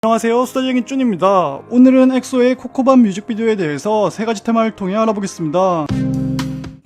안녕하세요, 수다쟁이 쭌입니다. 오늘은 엑소의 코코밤 뮤직비디오에 대해서 3가지 테마를 통해 알아보겠습니다.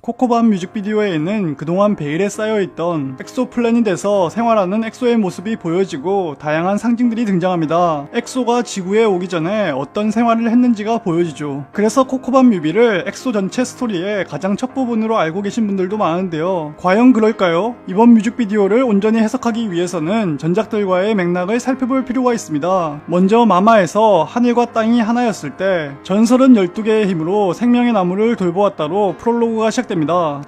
코코밤 뮤직비디오에는 그동안 베일에 쌓여있던 엑소 플래닛에서 생활하는 엑소의 모습이 보여지고 다양한 상징들이 등장합니다. 엑소가 지구에 오기 전에 어떤 생활을 했는지가 보여지죠. 그래서 코코밤 뮤비를 엑소 전체 스토리의 가장 첫 부분으로 알고 계신 분들도 많은데요. 과연 그럴까요? 이번 뮤직비디오를 온전히 해석하기 위해서는 전작들과의 맥락을 살펴볼 필요가 있습니다. 먼저 마마에서 하늘과 땅이 하나였을 때 전설은 12개의 힘으로 생명의 나무를 돌보았다로 프롤로그가 시작됩니다.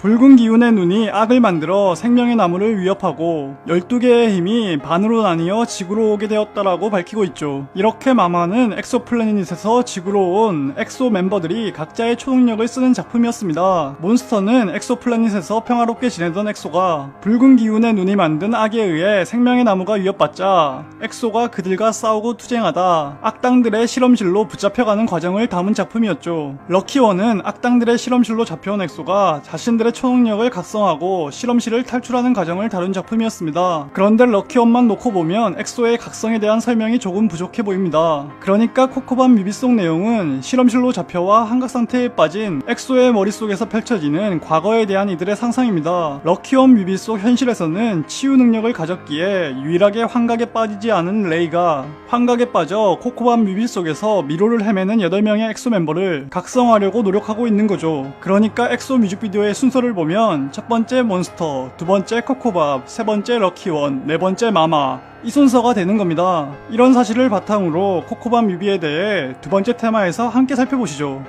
붉은 기운의 눈이 악을 만들어 생명의 나무를 위협하고 12개의 힘이 반으로 나뉘어 지구로 오게 되었다라고 밝히고 있죠. 이렇게 마마는 엑소 플래닛에서 지구로 온 엑소 멤버들이 각자의 초능력을 쓰는 작품이었습니다. 몬스터는 엑소 플래닛에서 평화롭게 지내던 엑소가 붉은 기운의 눈이 만든 악에 의해 생명의 나무가 위협받자 엑소가 그들과 싸우고 투쟁하다 악당들의 실험실로 붙잡혀가는 과정을 담은 작품이었죠. 럭키원은 악당들의 실험실로 잡혀온 엑소가 자신들의 초능력을 각성하고 실험실을 탈출하는 과정을 다룬 작품이었습니다. 그런데 럭키원만 놓고 보면 엑소의 각성에 대한 설명이 조금 부족해 보입니다. 그러니까 코코밤 뮤비 속 내용은 실험실로 잡혀와 환각 상태에 빠진 엑소의 머릿속에서 펼쳐지는 과거에 대한 이들의 상상입니다. 럭키원 뮤비 속 현실에서는 치유 능력을 가졌기에 유일하게 환각에 빠지지 않은 레이가 환각에 빠져 코코밤 뮤비 속에서 미로를 헤매는 8명의 엑소 멤버를 각성하려고 노력하고 있는 거죠. 그러니까 엑소 뮤직비디오의 순서를 보면 첫 번째 몬스터, 두 번째 코코밥, 세 번째 럭키원, 네 번째 마마, 이 순서가 되는 겁니다. 이런 사실을 바탕으로 코코밤 뮤비에 대해 두 번째 테마에서 함께 살펴보시죠.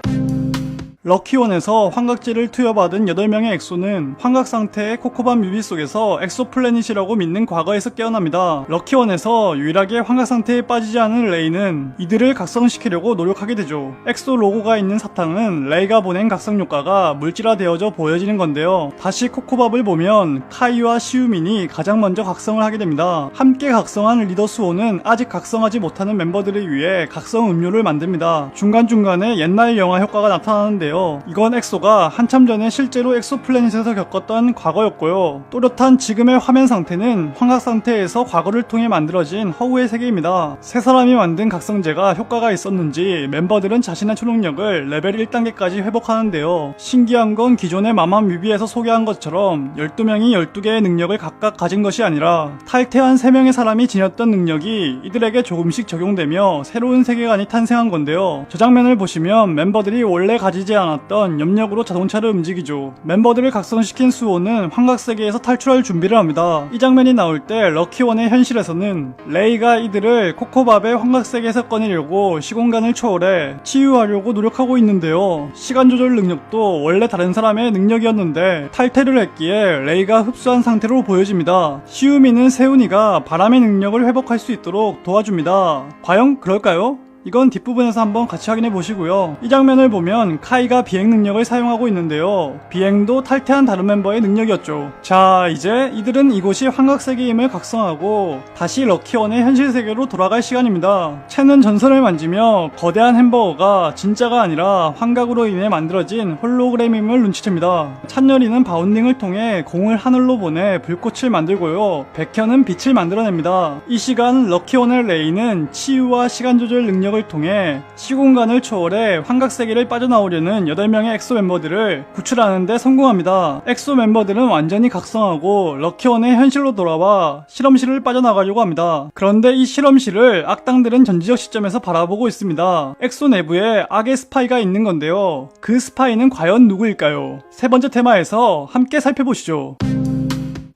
럭키원에서 환각제를 투여받은 8명의 엑소는 환각 상태의 코코밤 뮤비 속에서 엑소 플래닛이라고 믿는 과거에서 깨어납니다. 럭키원에서 유일하게 환각 상태에 빠지지 않은 레이는 이들을 각성시키려고 노력하게 되죠. 엑소 로고가 있는 사탕은 레이가 보낸 각성 효과가 물질화되어져 보여지는 건데요. 다시 코코밥을 보면 카이와 시우민이 가장 먼저 각성을 하게 됩니다. 함께 각성한 리더 수호는 아직 각성하지 못하는 member들을 위해 각성 음료를 만듭니다. 중간중간에 옛날 영화 효과가 나타나는데요. 이건 엑소가 한참 전에 실제로 엑소 플래닛에서 겪었던 과거였고요. 또렷한 지금의 화면 상태는 환각 상태에서 과거를 통해 만들어진 허우의 세계입니다. 세 사람이 만든 각성제가 효과가 있었는지 멤버들은 자신의 초능력을 레벨 1단계까지 회복하는데요. 신기한 건 기존의 마마 뮤비에서 소개한 것처럼 12명이 12개의 능력을 각각 가진 것이 아니라 탈퇴한 3명의 사람이 지녔던 능력이 이들에게 조금씩 적용되며 새로운 세계관이 탄생한 건데요. 저 장면을 보시면 멤버들이 원래 가지지 않았던 염력으로 자동차를 움직이죠. 멤버들을 각성시킨 수호는 환각세계에서 탈출할 준비를 합니다. 이 장면이 나올 때 럭키원의 현실에서는 레이가 이들을 코코밥의 환각세계에서 꺼내려고 시공간을 초월해 치유하려고 노력하고 있는데요. 시간조절 능력도 원래 다른 사람의 능력이었는데 탈퇴를 했기에 레이가 흡수한 상태로 보여집니다. 시우미는 세훈이가 바람의 능력을 회복할 수 있도록 도와줍니다. 과연 그럴까요? 이건 뒷부분에서 한번 같이 확인해 보시고요. 이 장면을 보면 카이가 비행 능력을 사용하고 있는데요. 비행도 탈퇴한 다른 멤버의 능력이었죠. 자, 이제 이들은 이곳이 환각세계임을 각성하고 다시 럭키원의 현실 세계로 돌아갈 시간입니다. 첸은 전선을 만지며 거대한 햄버거가 진짜가 아니라 환각으로 인해 만들어진 홀로그램임을 눈치챕니다. 찬열이는 바운딩을 통해 공을 하늘로 보내 불꽃을 만들고요. 백현은 빛을 만들어냅니다. 이 시간 럭키원의 레이는 치유와 시간조절 능력을 통해 시공간을 초월해 환각세계를 빠져나오려는 8명의 엑소 멤버들을 구출하는 데 성공합니다. 엑소 멤버들은 완전히 각성하고 럭키원의 현실로 돌아와 실험실을 빠져나가려고 합니다. 그런데 이 실험실을 악당들은 전지적 시점에서 바라보고 있습니다. 엑소 내부에 악의 스파이가 있는 건데요. 그 스파이는 과연 누구일까요? 세 번째 테마에서 함께 살펴보시죠.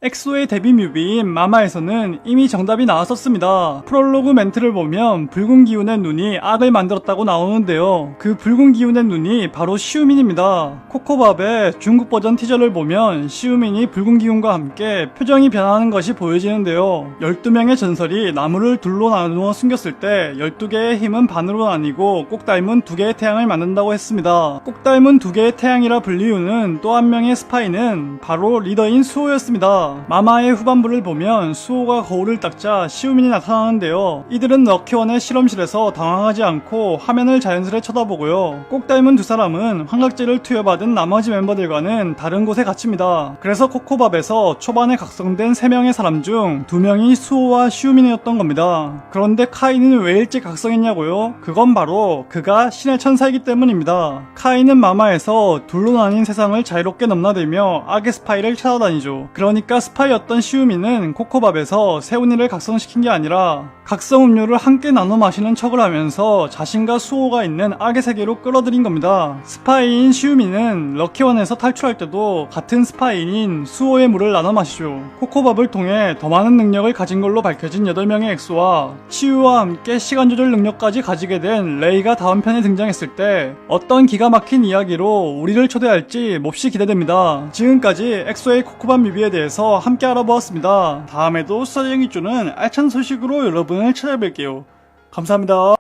엑소의 데뷔 뮤비인 마마에서는 이미 정답이 나왔었습니다. 프롤로그 멘트를 보면 붉은 기운의 눈이 악을 만들었다고 나오는데요. 그 붉은 기운의 눈이 바로 시우민입니다. 코코밥의 중국 버전 티저를 보면 시우민이 붉은 기운과 함께 표정이 변하는 것이 보여지는데요. 12명의 전설이 나무를 둘로 나누어 숨겼을 때 12개의 힘은 반으로 나뉘고 꼭 닮은 2개의 태양을 만든다고 했습니다. 꼭 닮은 2개의 태양이라 불리우는 또 한 명의 스파이는 바로 리더인 수호였습니다. 겁니다. 마마의 후반부를 보면 수호가 거울을 닦자 시우민이 나타나는데요. 이들은 럭키원의 실험실에서 당황하지 않고 화면을 자연스레 쳐다보고요. 꼭 닮은 두 사람은 환각제를 투여받은 나머지 멤버들과는 다른 곳에 갇힙니다. 그래서 코코밥에서 초반에 각성된 3명의 사람 중 2명이 수호와 시우민이었던 겁니다. 그런데 카이는 왜 일찍 각성했냐고요? 그건 바로 그가 신의 천사이기 때문입니다. 카이는 마마에서 둘로 나뉜 세상을 자유롭게 넘나들며 악의 스파이를 찾아다니죠. 그러니까 스파이였던 시우민은 코코밥에서 세훈이를 각성시킨 게 아니라 각성 음료를 함께 나눠 마시는 척을 하면서 자신과 수호가 있는 악의 세계로 끌어들인 겁니다. 스파이인 시우민은 럭키원에서 탈출할 때도 같은 스파이인 수호의 물을 나눠 마시죠. 코코밥을 통해 더 많은 능력을 가진 걸로 밝혀진 8명의 엑소와 치유와 함께 시간 조절 능력까지 가지게 된 레이가 다음 편에 등장했을 때 어떤 기가 막힌 이야기로 우리를 초대할지 몹시 기대됩니다. 지금까지 엑소의 코코밥 뮤비에 대해서 함께 알아보았습니다. 다음에도 수사쟁이 쪼는 알찬 소식으로 여러분을 찾아뵐게요. 감사합니다.